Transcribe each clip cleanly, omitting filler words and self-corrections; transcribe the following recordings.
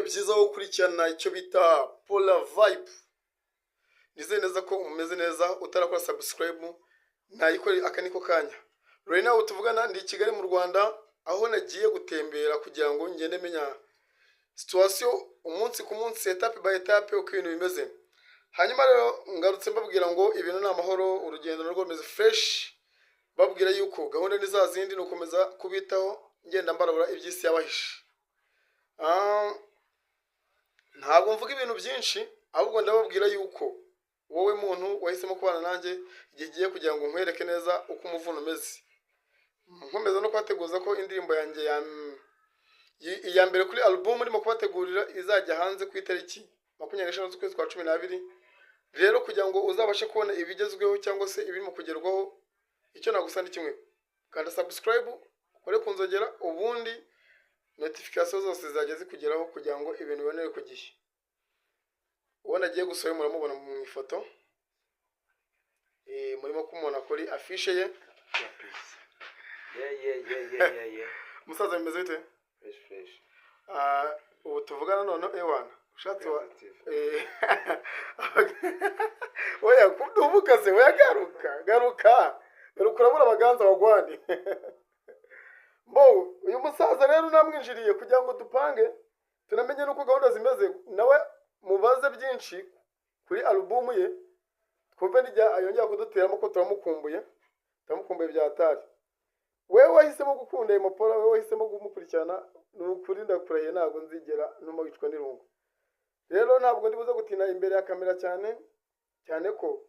byiza wo gukurikirana icyo bita Polar Vibe. Nizeye neza ko umeze neza, utarakora subscribe nayikore aka niko kanya. Right now tuvugana ndi Kigali mu Rwanda, aho nagiye gutembera kugira ngo ngende menya situation umunsi ku munsi, etape by etape uko ibintu bimeze. Hanyuma rero ngarutse mbabwira ngo ibintu ni amahoro, urugendo narwo rumeze fresh, babwira yuko gahunda ni za zindi nukomeza kubitaho ngenda mbarabura ibyisi yabahishe. Ntabwo mvuga ibintu byinshi, ahubwo ndababwira yuko wowe muntu wahisemo kubana nanjye igihe giye kugira ngo nkwereke neza uko umuvuno umeze. Nkomeza no kwateguza ko indirimbo yanjye ya mbere kuri album ndimo kubategurira izajya hanze ku itariki 25 z'ukwezi kwa 12. Rero kugira ngo uzabashe kubona ibigezweho cyangwa se ibirimo kugerwaho, icyo nagusa ni kimwe: kanda subscribe, ukore kunzogera, ubundi notification zose zageze kugeraho kugira ngo ibintu bibonere ku gihe. Uwo nagiye gusohoye muramubona mu ifoto, murimo kumubona kuri afishe ye. Yeah. Musaza bimeze bite? Fresh. Ubu tuvugana none ewana. Ushatse wa oya kudubukaze, oya garuka urabura abaganza bagwani. Uyu musaza rero namwinjiriye kugira ngo dupange tunamenye nuko gahunda zimeze, nawe mubaze byinshi kuri album ye, twumve nijya ayongera kuduteramo ko turamukumbuye byatari. Wewe wahisemo gukunda iyi Polar, wewe wahisemo kumukurikirana, n'ukuri ndakurahiye ntabwo nzigera numagicwa n'irungu. Rero ntabwo ndibuze gutina imbere ya kamera cyane ko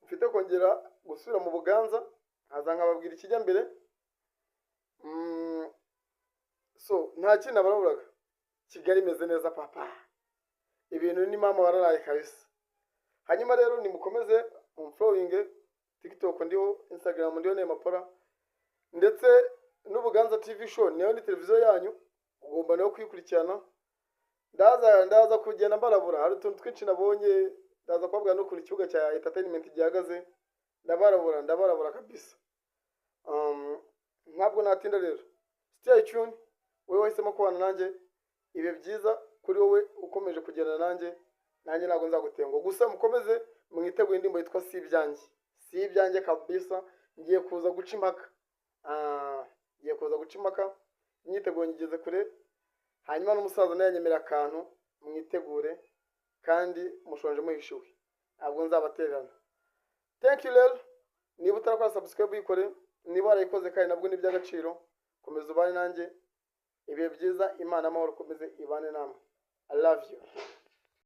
mfite kongera gusubira mu Buganza, nkaza nkababwira ikijya mbere. So nta kintu abaraburaga, Kigali imeze neza papa, ibintu ni mama wararaye kabisa. Hanyuma rero nimukomeze following TikTok ndiho, Instagram ndiho ne Polar, ndetse n'Ubuganza TV show niyo ni televiziyo yanyu, ugomba no kwikurikirana. Ndaza kugenda mbarabura, hari utuntu twinshi nabonye, ndaza kwabwa no kuri kibuga cya entertainment gihagaze, ndabarabura kabisa. Ntabwo natinda rero, stay tuned. Wewe wahisemo kubana nanjye, ibe byiza kuri wowe ukomeje kugendana nanjye ntabwo nzagutengo. Gusa mukomeze mwiteguye indirimbo yitwa si ibyanjye kabisa. Ngiye kuza guca impaka, imyiteguro ngigeze kure. Hanyuma n'umusaza nawe yanyemerera akantu, mwitegure kandi mushonje muhishuwe, ntabwo nzabatererana. Thank you rero, niba utarakora subscribe yikore, niba warayikoze kandi nabwo ni by'agaciro. Komeza ubane nanjye, ibihe byiza, Imana amahoro komeze ibane namwe. I love you.